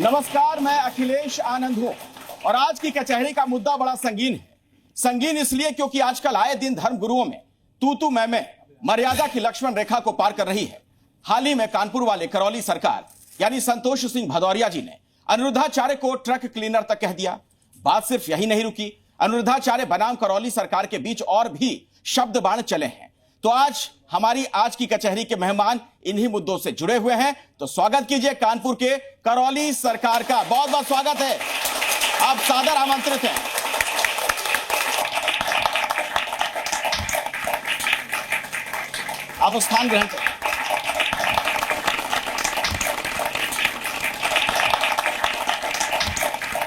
नमस्कार, मैं अखिलेश आनंद हूं और आज की कचहरी का मुद्दा बड़ा संगीन है। संगीन इसलिए क्योंकि आजकल आए दिन धर्म गुरुओं में तू मैं मर्यादा की लक्ष्मण रेखा को पार कर रही है। हाल ही में कानपुर वाले करौली सरकार यानी संतोष सिंह भदौरिया जी ने अनिरुद्धाचार्य को ट्रक क्लीनर तक कह दिया। बात सिर्फ यही नहीं रुकी, अनिरुद्धाचार्य बनाम करौली सरकार के बीच और भी शब्द बाण चले हैं। तो हमारी आज की कचहरी के मेहमान इन्हीं मुद्दों से जुड़े हुए हैं। तो स्वागत कीजिए कानपुर के करौली सरकार का। बहुत बहुत स्वागत है, आप सादर आमंत्रित हैं। आप स्थान ग्रहण करें।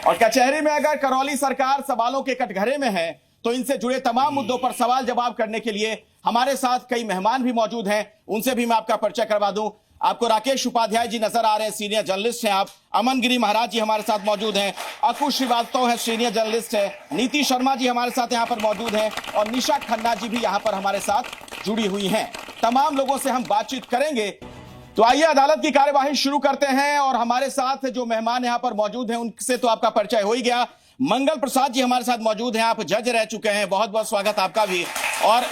और कचहरी में अगर करौली सरकार सवालों के कटघरे में है तो इनसे जुड़े तमाम मुद्दों पर सवाल जवाब करने के लिए हमारे साथ कई मेहमान भी मौजूद हैं। उनसे भी मैं आपका परिचय करवा दूं। आपको राकेश उपाध्याय जी नजर आ रहे हैं, सीनियर जर्नलिस्ट हैं आप। अमन गिरी महाराज जी हमारे साथ मौजूद हैं। अकुश श्रीवास्तव है, सीनियर जर्नलिस्ट है। नीति शर्मा जी हमारे साथ यहां पर मौजूद हैं और निशा खन्ना जी भी यहां पर हमारे साथ जुड़ी हुई हैं। तमाम लोगों से हम बातचीत करेंगे। तो आइए अदालत की कार्यवाही शुरू करते हैं और हमारे साथ जो मेहमान यहां पर मौजूद हैं उनसे तो आपका परिचय हो ही गया। मंगल प्रसाद जी हमारे साथ मौजूद हैं, आप जज रह चुके हैं, बहुत बहुत स्वागत आपका भी। और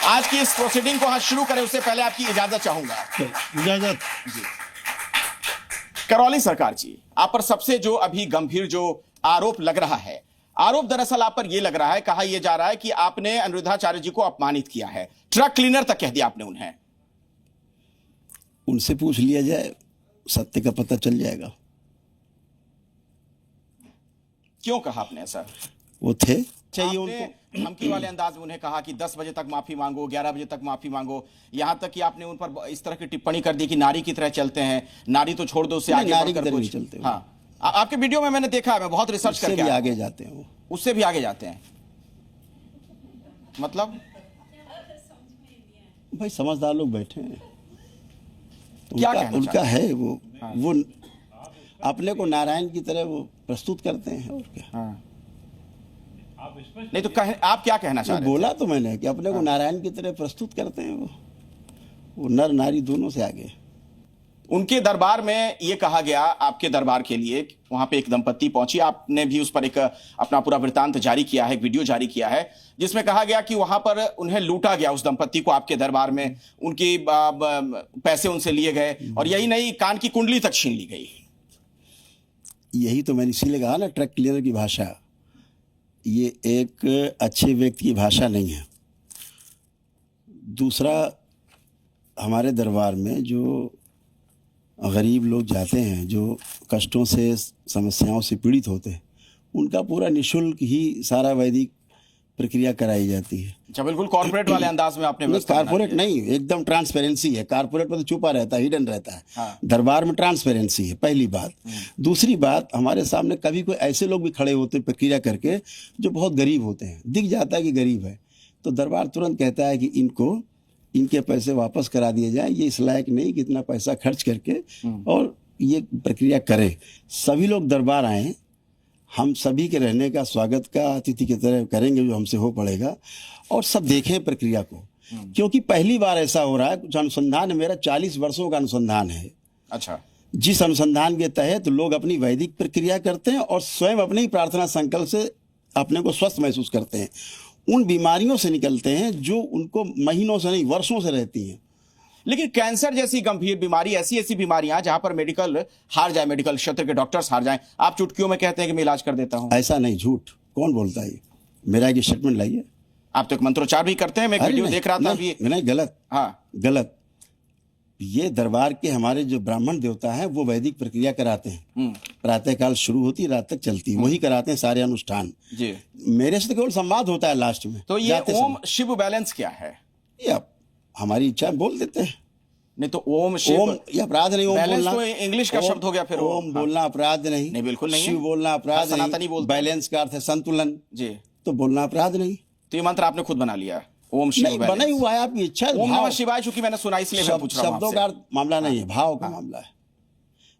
आज की इस प्रोसीडिंग को शुरू करें उससे पहले आपकी इजाजत चाहूंगा। इजाजत जी। करौली सरकार जी, आप पर सबसे जो अभी गंभीर जो आरोप लग रहा है, आरोप दरअसल आप पर यह लग रहा है, कहा यह जा रहा है कि आपने अनिरुद्धाचार्य जी को अपमानित किया है, ट्रक क्लीनर तक कह दिया आपने उन्हें। उनसे पूछ लिया जाए, सत्य का पता चल जाएगा। क्यों कहा आपने ऐसा? वो थे चाहिए उनको धमकी वाले अंदाज में उन्हें कहा कि 10 बजे तक माफी मांगो, 11 बजे तक माफी मांगो, यहां तक कि आपने उन पर इस तरह की टिप्पणी कर दी कि नारी की तरह चलते हैं, नारी तो छोड़ दो, उससे आगे बढ़कर कुछ चलते। हाँ, आपके वीडियो में मैंने देखा है, मैं बहुत रिसर्च करके आगे जाते हैं, वो उससे भी आगे जाते हैं। मतलब भाई समझदार लोग बैठे हैं, क्या कहना उनका है वो अपने को नारायण की तरह वो प्रस्तुत करते हैं। और क्या नहीं तो आप क्या कहना चाह रहे हैं? बोला तो मैंने कि अपने को नारायण की तरह प्रस्तुत करते हैं। वो नर नारी दोनों से आगे। उनके दरबार में ये कहा गया, आपके दरबार के लिए वहां पे एक दंपत्ति पहुंची, आपने भी उस पर एक अपना पूरा वृत्तांत जारी किया है, एक वीडियो जारी किया है, जिसमें कहा गया कि वहां पर उन्हें लूटा गया, उस दंपत्ति को आपके दरबार में, उनकी पैसे उनसे लिए गए और यही नहीं, कान की कुंडली तक छीन ली गई। यही तो मैंने इसीलिए कहा ना, ट्रक क्लीनर की भाषा ये एक अच्छे व्यक्ति की भाषा नहीं है। दूसरा, हमारे दरबार में जो गरीब लोग जाते हैं, जो कष्टों से समस्याओं से पीड़ित होते हैं, उनका पूरा निःशुल्क ही सारा वैदिक प्रक्रिया कराई जाती है। अच्छा, बिल्कुल कॉर्पोरेट वाले अंदाज में आपने। कॉर्पोरेट नहीं, एकदम ट्रांसपेरेंसी है। कॉर्पोरेट में तो छुपा रहता है, हिडन रहता है। हाँ। दरबार में ट्रांसपेरेंसी है, पहली बात। दूसरी बात, हमारे सामने कभी कोई ऐसे लोग भी खड़े होते हैं प्रक्रिया करके जो बहुत गरीब होते हैं, दिख जाता है कि गरीब है, तो दरबार तुरंत कहता है कि इनके पैसे वापस करा दिए जाए, ये इस लायक नहीं कि इतना पैसा खर्च करके और ये प्रक्रिया करे। सभी लोग दरबार आए, हम सभी के रहने का स्वागत का अतिथि की तरह करेंगे जो हमसे हो पड़ेगा, और सब देखें प्रक्रिया को, क्योंकि पहली बार ऐसा हो रहा है। कुछ अनुसंधान मेरा 40 वर्षों का अनुसंधान है। अच्छा। जिस अनुसंधान के तहत लोग अपनी वैदिक प्रक्रिया करते हैं और स्वयं अपने ही प्रार्थना संकल्प से अपने को स्वस्थ महसूस करते हैं, उन बीमारियों से निकलते हैं जो उनको महीनों से नहीं वर्षों से रहती हैं। लेकिन कैंसर जैसी गंभीर बीमारी, ऐसी बीमारियां जहां पर मेडिकल हार जाए, मेडिकल क्षेत्र के डॉक्टर्स हार जाएं, आप चुटकियों में कहते हैं कि मैं इलाज कर देता हूं। ऐसा नहीं, झूठ। कौन बोलता है? मेरा एक स्टेटमेंट लाइए। आप तो एक मंत्रोच्चार भी करते हैं, मैं वीडियो देख रहा था अभी। नहीं, गलत। हाँ, गलत। ये दरबार के हमारे जो ब्राह्मण देवता हैं वो वैदिक प्रक्रिया कराते हैं। प्रातः काल शुरू होती, रात तक चलती, वही कराते हैं सारे अनुष्ठान जी। मेरे से तो केवल संवाद होता है लास्ट में। तो ये ओम शिव बैलेंस क्या है? ये हमारी इच्छा बोल देते हैं। नहीं तो ओम शिव, ओम ये अपराध नहीं। ओम बोलना तो इंग्लिश का शब्द हो गया फिर। ओम बोलना अपराध नहीं। नहीं, बिल्कुल नहीं। शिव बोलना अपराध नहीं। बैलेंस का अर्थ है संतुलन जी, तो बोलना अपराध नहीं। तो ये मंत्र आपने खुद बना लिया? ओम शिव नहीं, बना ही हुआ है, आपकी इच्छा। ओम नमः शिवाय चूंकि मैंने सुना इसलिए मैं पूछ रहा हूं। शब्दों का मामला नहीं है, भाव का मामला है।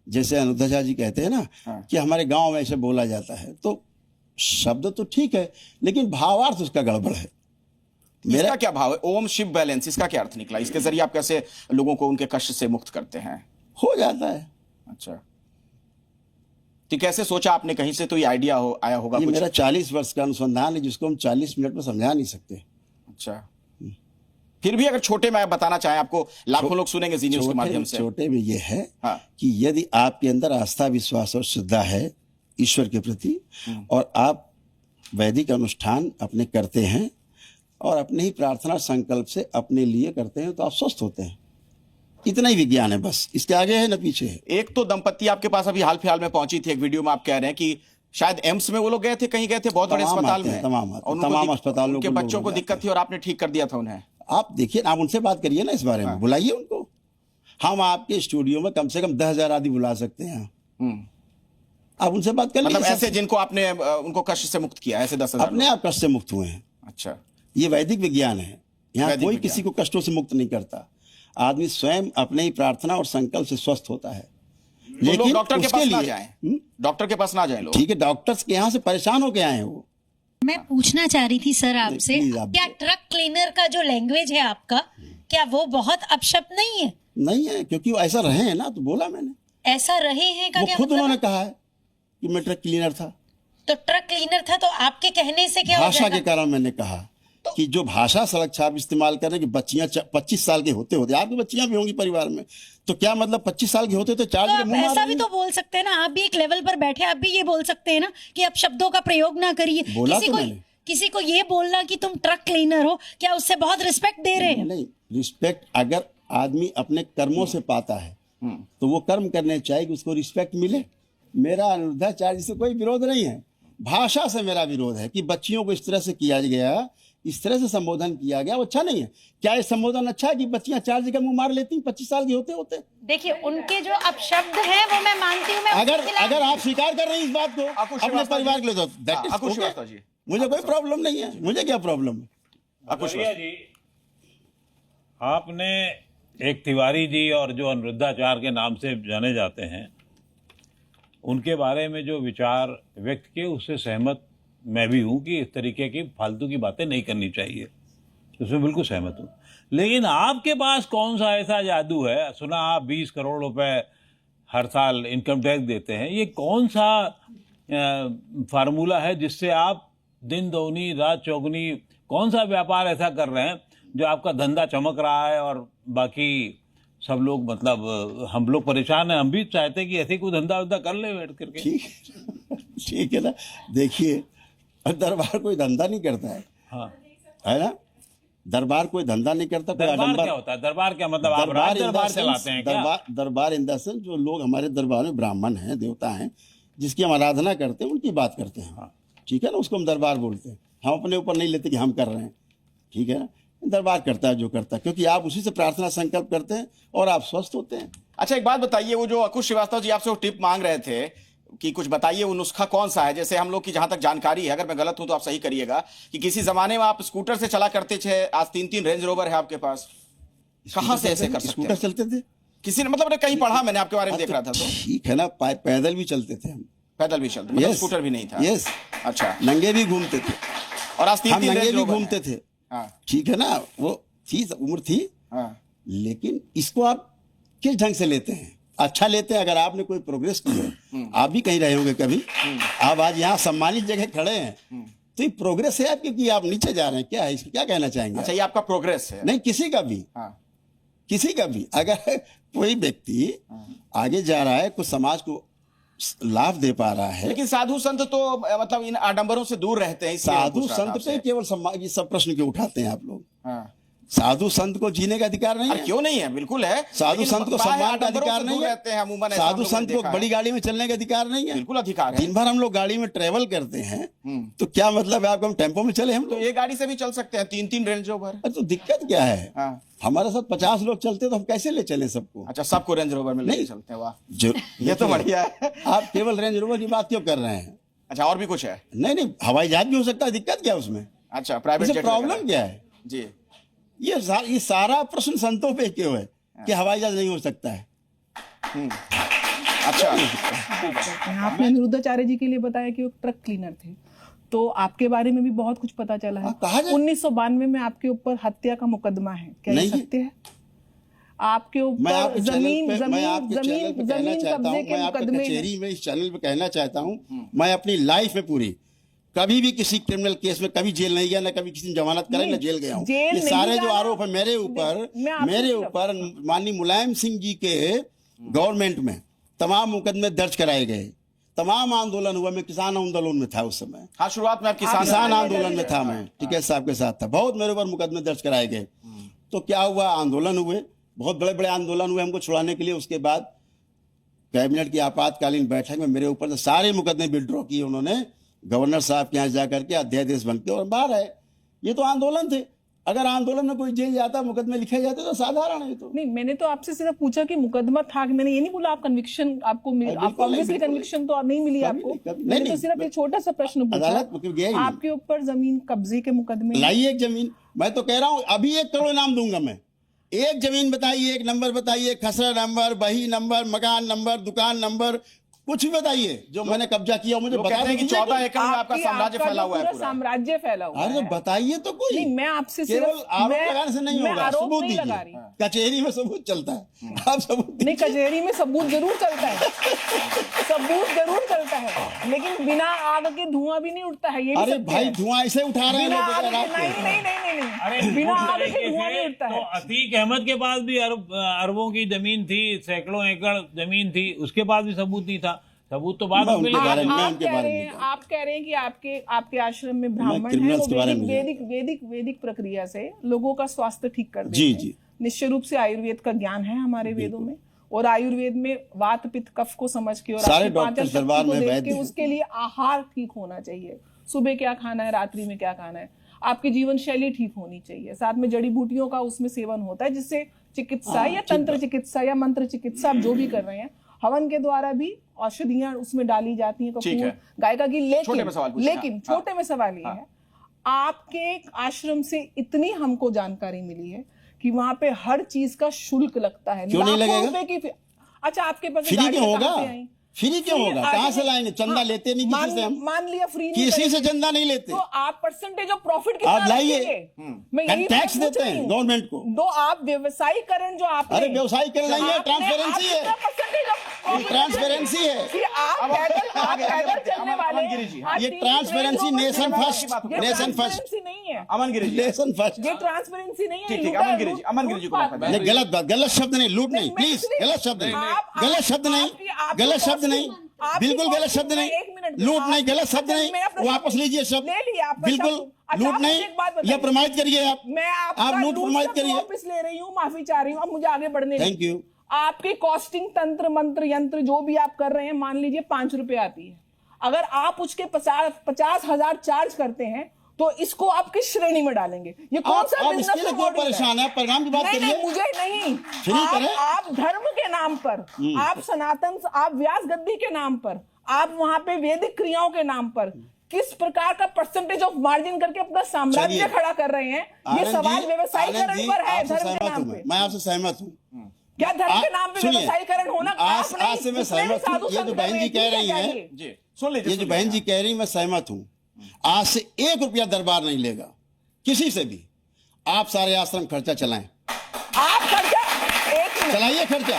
जैसे अनिरुद्धाचार्य जी कहते हैं ना कि हमारे गांव में ऐसे बोला जाता है, तो शब्द तो ठीक है लेकिन भावार्थ उसका गड़बड़ है। मेरा क्या भाव है? ओम शिव बैलेंस, इसका क्या अर्थ निकला? इसके जरिए आप कैसे लोगों को उनके कष्ट से मुक्त करते हैं? हो जाता है। अच्छा, तो कैसे सोचा आपने, कहीं से तो ये आइडिया आया होगा ये कुछ? मेरा 40 वर्ष का अनुसंधान है जिसको हम 40 मिनट में समझा नहीं सकते। अच्छा, फिर भी अगर छोटे में आप बताना चाहें, आपको लाखों लोग सुनेंगे जी न्यूज़ के माध्यम से। छोटे में ये है हाँ। कि यदि आपके अंदर आस्था, विश्वास और श्रद्धा है ईश्वर के प्रति, और आप वैदिक अनुष्ठान अपने करते हैं और अपने ही प्रार्थना संकल्प से अपने लिए करते हैं, तो आप स्वस्थ होते हैं। इतना ही विज्ञान है, बस इसके आगे है ना पीछे है। एक तो दंपत्ति आपके पास अभी हाल फिलहाल में पहुंची थी, एक वीडियो में आप कह रहे हैं कि शायद एम्स में वो लोग गए थे, कहीं गए थे, बहुत बड़े तमाम अस्पताल आते हैं, में, तमाम आते हैं, और उनको तमाम अस्पतालों उनके को लोग बच्चों को जाते दिक्कत थी और आपने ठीक कर दिया था उन्हें। आप देखिए, आप उनसे बात करिए ना इस बारे में, बुलाइए उनको। हम आपके स्टूडियो में कम से कम 10,000 आदमी बुला सकते हैं। आप उनसे बात कर मतलब लीजिए। ऐसे जिनको आपने उनको कष्ट से मुक्त किया, ऐसे 10,000 अपने आप कष्ट से मुक्त हुए हैं। अच्छा, ये वैदिक विज्ञान है। यहाँ वैदिक कोई विज्ञान। किसी को कष्टों से मुक्त नहीं करता। आदमी स्वयं अपने ही प्रार्थना और संकल्प से स्वस्थ होता है। तो लोग डॉक्टर के उसके पास ना लिए जाएं, डॉक्टर के पास ना जाएं लोग। ठीक है, डॉक्टर्स के यहाँ से परेशान होके आए हैं वो। मैं पूछना चाह रही थी सर आपसे, प्लीज आप क्या ट्रक क्लीनर का जो लैंग्वेज है आपका, क्या वो बहुत अपशब्द नहीं है? नहीं है, क्योंकि वो ऐसा रहे हैं ना, तो बोला मैंने। ऐसा रहे हैं का वो क्या खुद मतलब उन्होंने है? कहा है कि मैं ट्रक क्लीनर था। तो ट्रक क्लीनर था, तो आपके कहने से क्या हो भाषा के जाएगा? कारण मैंने कहा कि जो भाषा सड़क छाप इस्तेमाल करें कि बच्चियां 25 साल के होते होते, आपकी बच्चियां भी होंगी परिवार में, तो क्या मतलब 25 साल के होते तो 4 तो जगह आप मुंह मार ऐसा भी देंगे? तो बोल सकते हैं ना, आप भी एक लेवल पर बैठे, आप भी ये बोल सकते हैं ना कि आप शब्दों का प्रयोग ना करिए। बोला तो मैंने। किसी को ये बोलना कि तुम ट्रक क्लीनर हो, क्या उससे बहुत रिस्पेक्ट दे रहे हैं? नहीं, रिस्पेक्ट अगर आदमी अपने कर्मों से पाता है तो वो कर्म करने चाहिए कि उसको रिस्पेक्ट मिले। मेरा अनिरुद्धाचार्य से कोई विरोध नहीं है, भाषा से मेरा विरोध है कि बच्चियों को इस तरह से किया गया, इस तरह से संबोधन किया गया, वो अच्छा नहीं है। क्या ये संबोधन अच्छा है कि बच्चियां 4 जगह मुंह मार लेती 25 साल की होते होते? देखिए, उनके जो अपशब्द हैं वो मैं मानती हूँ, मैं अगर उसके खिलाफ- अगर आप स्वीकार कर रहे हैं इस बात को अकुश अपने श्रीवास्तव परिवार जी। के लिए, तो that is अकुश okay। Srivastava ji. मुझे कोई प्रॉब्लम नहीं है, मुझे क्या प्रॉब्लम है? अकुश भैया जी, आपने एक तिवारी जी और जो अनिरुद्धाचार्य के नाम से जाने जाते हैं, उनके बारे में जो विचार व्यक्त किए उससे सहमत मैं भी हूं कि इस तरीके की फालतू की बातें नहीं करनी चाहिए, उसमें बिल्कुल सहमत हूं। लेकिन आपके पास कौन सा ऐसा जादू है? सुना आप 20 करोड़ रुपए हर साल इनकम टैक्स देते हैं, ये कौन सा फार्मूला है जिससे आप दिन दोगुनी रात चौगुनी, कौन सा व्यापार ऐसा कर रहे हैं जो आपका धंधा चमक रहा है और बाकी सब लोग, मतलब हम लोग परेशान हैं, हम भी चाहते हैं कि ऐसे कोई धंधा वंधा कर ले बैठ करके। ठीक है ना। देखिए, दरबार कोई धंधा नहीं करता है, हाँ, है ना। दरबार कोई धंधा नहीं करता, कोई दरबार आडंबर। क्या होता है? दरबार क्या मतलब? आप राज दरबार चलाते हैं क्या? दरबार इन द सेंस, जो लोग हमारे दरबार में ब्राह्मण हैं, देवता हैं, जिसकी हम आराधना करते हैं, उनकी बात करते हैं। ठीक है ना, उसको हम दरबार बोलते हैं। हम अपने ऊपर नहीं लेते कि हम कर रहे हैं, ठीक है ना। दरबार करता है जो करता है, क्योंकि आप उसी से प्रार्थना संकल्प करते हैं और आप स्वस्थ होते हैं। अच्छा, एक बात बताइए, वो जो अकुश श्रीवास्तव जी आपसे वो टिप मांग रहे थे कि कुछ बताइए, वो नुस्खा कौन सा है? जैसे हम लोग की जहां तक जानकारी है, अगर मैं गलत हूं तो आप सही करिएगा, कि किसी जमाने में आप स्कूटर से चला करते थे, आज 3-3 रेंज रोवर है आपके पास। कहां से ऐसे कर सकते स्कूटर हैं? चलते थे, किसी ने, मतलब कहीं पढ़ा मैंने आपके बारे में, देख रहा था तो। ठीक है ना, पैदल भी चलते थे हम। पैदल भी चलते, मतलब Yes, स्कूटर भी नहीं था? yes, अच्छा, नंगे भी घूमते थे, और आज हम 3-3 नंगे रेंज भी रोवर घूमते है। थे। हाँ, ठीक है ना, वो थी, उम्र थी। हाँ। लेकिन इसको आप किस ढंग से लेते हैं? अच्छा लेते हैं। अगर आपने कोई प्रोग्रेस की है, आप भी कहीं रहे होंगे कभी, आप आज यहाँ सम्मानित जगह खड़े हैं, तो ये प्रोग्रेस है आपकी कि आप नीचे जा रहे हैं? क्या है इसकी, क्या कहना चाहेंगे? अच्छा, ये आपका प्रोग्रेस है? नहीं, किसी का भी, हाँ, किसी का भी, अगर कोई व्यक्ति आगे जा रहा है, कुछ समाज को लाभ दे पा रहा है। लेकिन साधु संत तो मतलब इन आडंबरों से दूर रहते हैं, इसलिए साधु पूछ रहा था संत पे आपसे। केवल सम्मान, ये सब प्रश्न क्यों उठाते हैं आप लोग? हाँ। साधु संत को जीने का अधिकार नहीं अरे है? क्यों नहीं है? बिल्कुल है। साधु लेकिन संत को बाहर सम्मान का आडंबरों अधिकार से नहीं दूर है? रहते हैं, अमूमन ऐसा हम साधु लोगों ने संत को देखा है। बड़ी गाड़ी में चलने का अधिकार नहीं है? बिल्कुल अधिकार है। दिन भर हम लोग गाड़ी में ट्रेवल करते हैं, तो क्या मतलब है आपको हम टेम्पो में चले हम तो लोग? ये गाड़ी से भी चल सकते हैं, 3-3 रेंज रोवर। अरे तो दिक्कत क्या है? हाँ। हमारे साथ 50 लोग चलते तो हम कैसे ले चले सबको? अच्छा, सबको रेंज रोवर में लेके नहीं। चलते हैं, वाह, जो ये तो बढ़िया है। आप केवल रेंज रोवर की बात क्यों कर रहे हैं? अच्छा, और भी कुछ है? नहीं नहीं, हवाई जहाज भी हो सकता है, दिक्कत क्या है उसमें? अच्छा, प्राइवेट इससे जेट प्रॉब्लम वगैरह। क्या है? जी, ये सारा प्रश्न संतों पे क्यों है कि हवाई जहाज नहीं हो सकता है? अच्छा, आपने अनिरुद्धाचार्य जी के लिए बताया कि वो ट्रक क्लीनर थे, तो आपके बारे में भी बहुत कुछ पता चला है। हाँ, कहा जाए। 1992 में आपके ऊपर हत्या का मुकदमा है, क्या ये नहीं है। सत्य है? आपके मैं ऊपर आपके चैनल जमीन पे मैं आपके चैनल जमीन पे कहना जमीन चाहता कब्जे हूँ, के मैं आपके मुकदमे हैं। कचहरी में इस चैनल पे कहना चाहता हूँ, मैं अपनी लाइफ में पूरी कभी भी किसी क्रिमिनल केस में कभी जेल नहीं गया, ना कभी किसी ने जमानत कराई, ना जेल गया हूँ। जेल ये नहीं सारे जो जाना- आरोप है मेरे मैं ऊपर माननीय मुलायम सिंह जी के गवर्नमेंट में तमाम मुकदमे दर्ज कराए गए, तमाम आंदोलन हुआ। मैं किसान आंदोलन में था उस समय, हाँ, शुरुआत में आप किसान आंदोलन में था, मैं टिकैत साहब के साथ था। बहुत मेरे ऊपर मुकदमे दर्ज कराए गए। तो क्या हुआ, आंदोलन हुए, बहुत बड़े बड़े आंदोलन हुए हमको छुड़ाने के लिए। उसके बाद कैबिनेट की आपातकालीन बैठक में मेरे ऊपर से सारे मुकदमे विड्रॉ किए उन्होंने, गवर्नर साहब के यहाँ जाकर के अध्यादेश बन के, और बाहर आए। ये तो आंदोलन थे। अगर आंदोलन में कोई जेल जाता, मुकदमे लिखे जाते तो साधारण है। तो नहीं, मैंने तो आपसे सिर्फ पूछा कि मुकदमा था कि मैंने ये नहीं बोला आप कन्विक्शन आपको मिली, बिल्कुल आपको नहीं, ऑब्वियसली बिल्कुल कन्विक्शन तो नहीं मिली आपको। कभी मैंने नहीं, तो सिर्फ एक छोटा सा प्रश्न अदालत में गया पूछा ही नहीं। आपके ऊपर जमीन कब्जे के मुकदमे हैं। लाइए एक जमीन, मैं तो कह रहा हूँ अभी 1 करोड़ इनाम दूंगा मैं। एक जमीन बताइए, एक नंबर बताइए, खसरा नंबर, बही नंबर, मकान नंबर, दुकान नंबर, कुछ भी बताइए जो मैंने कब्जा किया, मुझे लोग बता कहते हैं कि दीजिए। 14 एकड़ में आपका साम्राज्य आपका फैला जो हुआ है पूरा पूरा। साम्राज्य फैला हुआ अरे है। बताइए तो कोई। नहीं, मैं आपसे केवल सिर्फ आरोप लगाने से नहीं मैं होगा, आरोप सबूत नहीं लगा रही। दीजिए। कचहरी में सबूत चलता है, आप सबूत नहीं, दीजिए। कचहरी में सबूत जरूर चलता है, सबूत जरूर चलता है, लेकिन बिना आग के धुआं भी नहीं उठता है। ये भी अरे सत्य भाई है। धुआं ऐसे उठा रहे हैं बिना लोग आग रात के को। नहीं, बिना आग के धुआं नहीं उठता तो है। अतीक अहमद के पास भी अरबों की जमीन थी, सैकड़ों एकड़ जमीन थी, उसके पास भी सबूत नहीं था। सबूत तो बाद मैं में उनके मिलेगा। बारे में- मैं आप उनके कह बारे रहे में हैं, नहीं आप कह रहे हैं कि आपके आश्रम में ब्राह्मण है, criminals वो के बारे में वैदिक प्रक्रिया से लोगों का स्वास्थ्य ठीक कर देते जी, हैं। जी। निश्चित रूप से आयुर्वेद का ज्ञान है हमारे वेदों में, और आयुर्वेद में वात पित्त कफ को समझ के और सारे आपकी पाचन डॉक्टर शक्ति दरबार को में देख वैद्य के हैं। उसके लिए आहार ठीक होना चाहिए। सुबह क्या खाना है, रात्रि में क्या खाना है, आपकी जीवन शैली ठीक होनी चाहिए। साथ में जड़ी बूटियों का उसमें सेवन होता है, जिससे चिकित्सा या तंत्र चिकित्सा या मंत्र चिकित्सा आप जो भी कर रहे हैं, हवन के द्वारा भी औषधियां उसमें डाली जाती हैं, ठीक कपूर, है। गायका की। छोटे में सवाल पूछिए, लेकिन हाँ। छोटे में सवाल ये है, आपके आश्रम से इतनी हमको जानकारी मिली है कि वहां पे हर चीज का शुल्क लगता है, क्यों नहीं लाखों लगेगा? रुपए की। अच्छा, आपके पास फ्री गाड़ियां क्यों कहाँ होगा? से आई? फ्री क्यों फ्री होगा? आगे कहाँ से नहीं। लाएंगे? चंदा लेते नहीं किसी से हम। मान लिया फ्री नहीं किसी से करेंगे, चंदा नहीं लेते। तो आप परसेंटेज ऑफ प्रॉफिट आप लाइए। मैं यही टैक्स पूछ देते रही हैं हूँ। गवर्नमेंट को। तो आप व्यवसायीकरण जो आपने, अरे व्यवसायीकरण नहीं है, आपने- ट्रांसपेरेंसी आप है। कितना percentage of profit ट्रांसपेरेंसी है। देते हैं? कि आप अब आगे पैदल चलने वाले, अमन गिरी जी, हाँ। आप ये 3 ट्रांसपेरेंसी Range Rover नेशन चलने वाले। फर्स्ट, ये नेशन फर्स्ट। ट्रांसपेरेंसी नहीं है, अमन गिरी जी, नेशन फर्स्ट। ये ट्रांसपेरेंसी नहीं है। ठीक, लूटा- अमन गिरी जी, अमन गिरी जी को लूटपाट मौका है। दें। नहीं, गलत बात, गलत शब्द नहीं, लूट नहीं, मैं प्लीज इसलिए- गलत शब्द नहीं, आप- गलत शब्द नहीं, आपकी गलत शब्द नहीं, आपकी बिल्कुल गलत costing शब्द में नहीं, एक मिनट, लूट आप- नहीं, गलत शब्द अच्छा, नहीं, मेरा प्रश्न- वापस लीजिए शब्द, ले लिया आपका बिल्कुल शब्द। अच्छा, लूट आप नहीं, मुझे एक बात या बताइए। प्रमाणित करिए आप। मैं आप आपका लूट प्रमाणित शब्द करिए। वापस ले रही हूँ, माफी चाह रही हूँ, अब मुझे आगे बढ़ने थैंक दीजिए। यू। आपकी कॉस्टिंग तंत्र मंत्र यंत्र जो भी आप कर रहे हैं, मान लीजिए 5 रुपए आती है, अगर आप उसके 50,000 चार्ज करते हैं, तो इसको आप किस श्रेणी में डालेंगे? ये कौन सा आप बिजनेस इसके लिए क्यों परेशान है? परिणाम की बात नहीं, करिए। नहीं, मुझे नहीं। फ्री करें। आप धर्म के नाम पर, आप सनातन, आप व्यास गद्दी के नाम पर, आप वहां पे वैदिक क्रियाओं के नाम पर किस प्रकार का परसेंटेज ऑफ मार्जिन करके अपना साम्राज्य चलिए। खड़ा कर रहे हैं? ये आनंद सवाल जी, व्यवसायीकरण आनंद जी, पर है, आपसे धर्म के सहमत नाम हूं पे। मैं आपसे सहमत हूँ। क्या धर्म के नाम पे सुनिए, व्यवसायीकरण होना? आज आप नहीं, से मैं जितने भी सहमत हूँ। साधु ये जो संत बहन जी कर कह रहे रही हैं, हैं, जी, सुन लीजिए, ये जो बहन जी कह रही, मैं सहमत हूँ। आज से 1 रुपया दरबार नहीं लेगा किसी से भी। आप सारे आश्रम खर्चा चलाएं, आप खर्चा, एक मिनट, चलाइए खर्चा।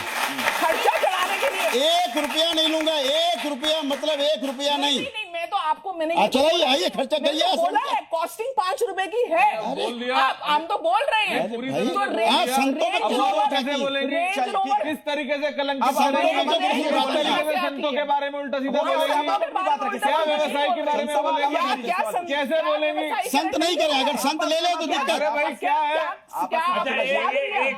खर्चा चलाने के लिए 1 रुपया नहीं लूंगा, 1 रुपया मतलब 1 रुपया नहीं। नहीं, मैं तो आपको, मैंने आप चलाइए, आइए खर्चा मैंने करिए। तो बोला है, कॉस्टिंग 5 रुपए की है। बोल दिया। आप, हम तो बोल रहे हैं। भाई, तो आप संतों में रेंज किसी रोवर- को कैसे बोलेंगे? रेंज चलिए, रोवर- किस तरीके से कलंकित अब करेंगे? हम लोग किस बात करेंगे। तरीके से संतों के बारे में उल्टा सीधा हम बोलेंगे? संतों के बारे में उल्टा क्या सीधा व्यवसाय के बारे में सवाल बोलेंगे? क्या- क्या संत- कैसे क्या बोलेंगे? व्यवसायीकरण संत नहीं करे, अगर संत ले ले तो दिक्कत। अरे भाई क्या है?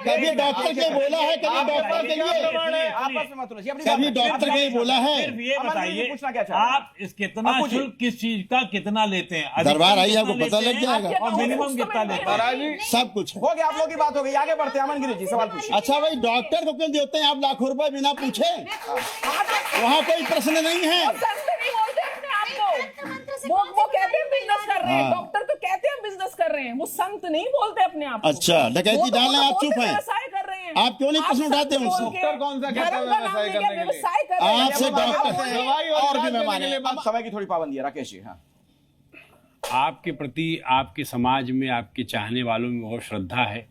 कभी डॉक्टर के बोला है, कभी डॉक्टर के लिए, आपस में मत उलझिए, अपनी कभी बात डॉक्टर के लिए बोला है। सिर्फ ये अमन गिरी जी बताइए, पूछना क्या चाह रहे हैं? आप इस कितना आप पूछिए। शुल्क किस चीज का कितना लेते हैं? अधिकतम दरबार आइए, कितना आपको पता लेते लग हैं जाएगा। और मिनिमम कितना लेते हैं? महाराज जी, सब कुछ है। हो गया, आप लोगों की बात हो गई, आगे बढ़ते हैं। अमन गिरी जी, सवाल पूछिए। अच्छा भाई, डॉक्टर को क्यों देते हैं आप लाखों रुपए बिना पूछे? वहाँ कोई प्रश्न नहीं है। संत नहीं बोलते अपने आप को। वो कहते हैं बिजनेस कर रहे हैं, हाँ। डॉक्टर तो कहते हैं बिजनेस कर रहे हैं, वो संत नहीं बोलते अपने आप को। अच्छा, डकैती वो तो डालना, आप बोलते चुप हैं। व्यवसाय कर रहे हैं। आप क्यों नहीं प्रश्न संत उठाते बोल उनसे? के डॉक्टर कौन सा कहता है धर्म का नाम व्यवसाय लेके करने के लिए? व्यवसाय कर रहे हैं। आपसे अब आप डॉक्टर- बोलिए। दवाई और भी इलाज मेहमान देने के हैं, लिए अब समय की थोड़ी पाबंदी है। राकेश जी, हाँ। आपके प्रति आपके समाज में आपके चाहने वालों में बहुत श्रद्धा है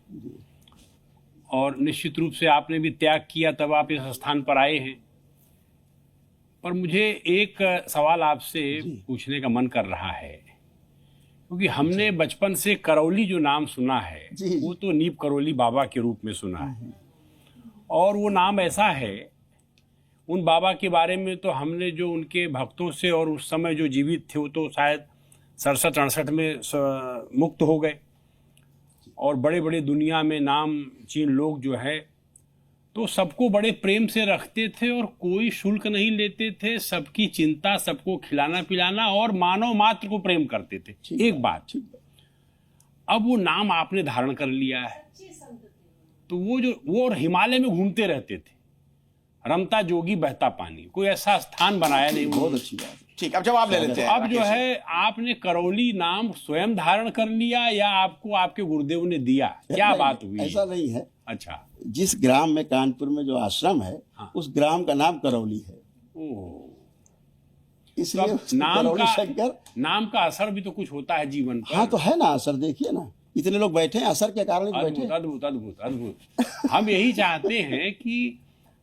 और निश्चित रूप से आपने भी त्याग किया, तब आप इस स्थान पर आए हैं। पर मुझे एक सवाल आपसे पूछने का मन कर रहा है, क्योंकि हमने बचपन से करौली जो नाम सुना है जी। वो तो नीप करौली बाबा के रूप में सुना है, और वो नाम ऐसा है, उन बाबा के बारे में तो हमने जो उनके भक्तों से, और उस समय जो जीवित थे वो तो शायद 67-68 में मुक्त हो गए, और बड़े बड़े दुनिया में नाम चीन लोग जो है तो सबको बड़े प्रेम से रखते थे और कोई शुल्क नहीं लेते थे, सबकी चिंता, सबको खिलाना पिलाना और मानव मात्र को प्रेम करते थे। एक बात, अब वो नाम आपने धारण कर लिया है, तो वो और हिमालय में घूमते रहते थे, रमता जोगी बहता पानी, कोई ऐसा स्थान बनाया नहीं। बहुत अच्छी बात है। ठीक, अब जवाब ले लेते हैं। अब जो है आपने करौली नाम स्वयं धारण कर लिया या आपको आपके गुरुदेव ने दिया, क्या नहीं, बात हुई? ऐसा नहीं है। अच्छा, जिस ग्राम में, कानपुर में जो आश्रम है, हाँ। उस ग्राम का नाम करौली है, ओह, इसलिए तो उसको नाम करौली का शंकर। नाम का असर भी तो कुछ होता है जीवन पर। हाँ तो है ना असर, देखिए ना, इतने लोग बैठे हैं, असर के कारण ही तो बैठे अद्भुत हैं। अद्भुत अद्भुत अद्भुत। हम यही चाहते हैं कि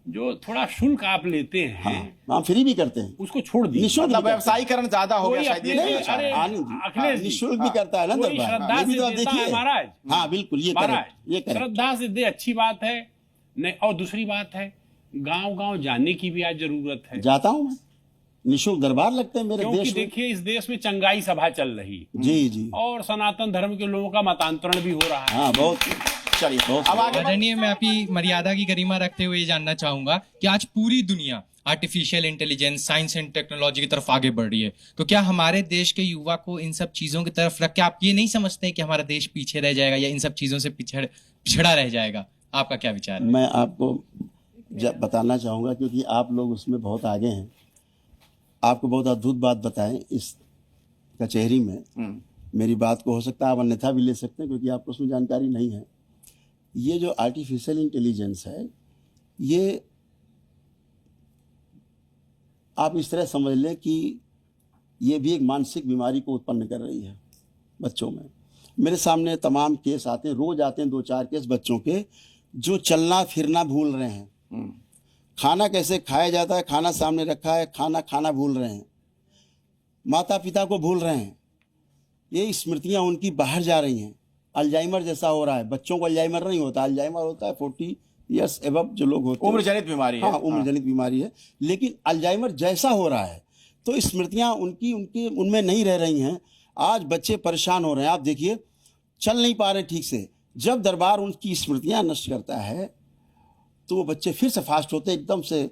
जो थोड़ा शुल्क आप लेते हैं हम फ्री भी करते हैं, उसको छोड़ दीजिए। निःशुल्क मतलब भी करते हैं। व्यवसायीकरण ज्यादा हो गया कोई शायद, ये अपने- कहना चाह रहे हैं। अरे, आनंद जी, अखिलेश जी, निःशुल्क भी करता है ना कोई दरबार। श्रद्धा ये भी से तो आप देता है देखिए महाराज। हाँ बिल्कुल, ये महाराज, करें, ये करें। श्रद्धा से दे, अच्छी बात है नहीं। और दूसरी बात है, गांव गांव जाने की भी आज जरूरत है, जाता हूँ मैं, निःशुल्क दरबार लगते हैं मेरे क्योंकि देश में। देखिए इस देश में चंगाई सभा चल रही जी जी, और सनातन धर्म के लोगों का मतांतरण भी हो रहा है। हाँ बहुत। चलिए, बहुत अब आगे आदरणीय, मैं आपकी मर्यादा की गरिमा रखते हुए ये जानना चाहूंगा कि आज पूरी दुनिया artificial intelligence, science and technology की तरफ आगे बढ़ रही है, तो क्या हमारे देश के युवा को इन सब चीजों की तरफ रख के आप ये नहीं समझते कि हमारा देश पीछे रह जाएगा या इन सब चीजों से पिछड़ा रह जाएगा? आपका क्या विचार है? मैं आपको बताना चाहूँगा, क्योंकि आप लोग उसमें बहुत आगे हैं, आपको बहुत अद्भुत बात बताएं इस कचहरी में। मेरी बात को हो सकता है आप अन्यथा भी ले सकते हैं, क्योंकि आपको उसमें जानकारी नहीं है। ये जो आर्टिफिशियल इंटेलिजेंस है, ये आप इस तरह समझ लें कि ये भी एक मानसिक बीमारी को उत्पन्न कर रही है बच्चों में। मेरे सामने तमाम केस आते हैं, रोज आते हैं 2-4 केस बच्चों के, जो चलना फिरना भूल रहे हैं, खाना कैसे खाया जाता है, खाना सामने रखा है, खाना भूल रहे हैं, माता पिता को भूल रहे हैं, ये स्मृतियां उनकी बाहर जा रही हैं। अल्जाइमर जैसा हो रहा है। बच्चों को अल्जाइमर नहीं होता, अल्जाइमर होता है 40 ईयर्स एबव जो लोग होते हैं, उम्र जनित बीमारी है। हाँ, उम्र जनित बीमारी है, लेकिन अल्जाइमर जैसा हो रहा है, तो स्मृतियां उनकी उनमें नहीं रह रही हैं। आज बच्चे परेशान हो रहे हैं, आप देखिए चल नहीं पा रहे ठीक से। जब दरबार उनकी स्मृतियां नष्ट करता है तो वो बच्चे फिर से फास्ट होते हैं एकदम से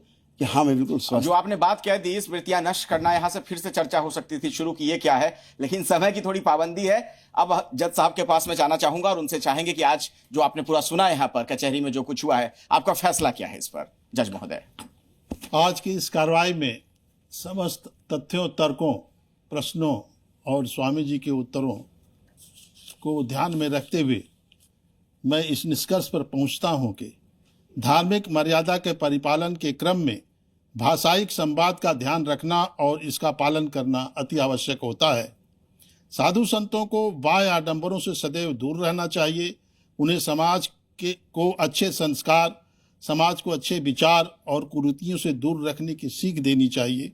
कि हाँ मैं बिल्कुल स्वस्थ। जो आपने बात कह दी स्मृतियां नष्ट करना, यहां से फिर से चर्चा हो सकती थी शुरू की, ये क्या है, लेकिन समय की थोड़ी पाबंदी है। अब जज साहब के पास में जाना चाहूंगा और उनसे चाहेंगे कि आज जो आपने पूरा सुना है यहाँ पर कचहरी में जो कुछ हुआ है, आपका फैसला क्या है इस पर, जज महोदय? आज की इस कार्रवाई में समस्त तथ्यों, तर्कों, प्रश्नों और स्वामी जी के उत्तरों को ध्यान में रखते हुए मैं इस निष्कर्ष पर पहुंचता हूं कि धार्मिक मर्यादा के परिपालन के क्रम में भाषायिक संवाद का ध्यान रखना और इसका पालन करना अति आवश्यक होता है। साधु संतों को बाह्य आडंबरों से सदैव दूर रहना चाहिए। उन्हें समाज को अच्छे संस्कार, समाज को अच्छे विचार और कुरीतियों से दूर रखने की सीख देनी चाहिए।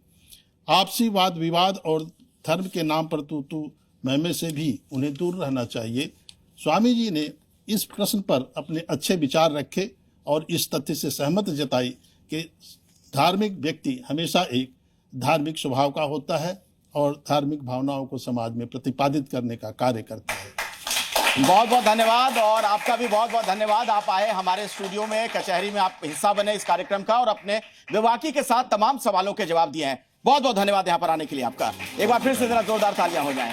आपसी वाद विवाद और धर्म के नाम पर तू महमे से भी उन्हें दूर रहना चाहिए। स्वामी जी ने इस प्रश्न पर अपने अच्छे विचार रखे और इस तथ्य से सहमत जताई कि धार्मिक व्यक्ति हमेशा एक धार्मिक स्वभाव का होता है और धार्मिक भावनाओं को समाज में प्रतिपादित करने का कार्य करता है। बहुत बहुत धन्यवाद, और आपका भी बहुत बहुत धन्यवाद। आप आए हमारे स्टूडियो में, कचहरी में, आप हिस्सा बने इस कार्यक्रम का और अपने विवाकी के साथ तमाम सवालों के जवाब दिए हैं। बहुत बहुत धन्यवाद यहाँ पर आने के लिए आपका। एक बार फिर से जरा जोरदार तालियां हो जाएं।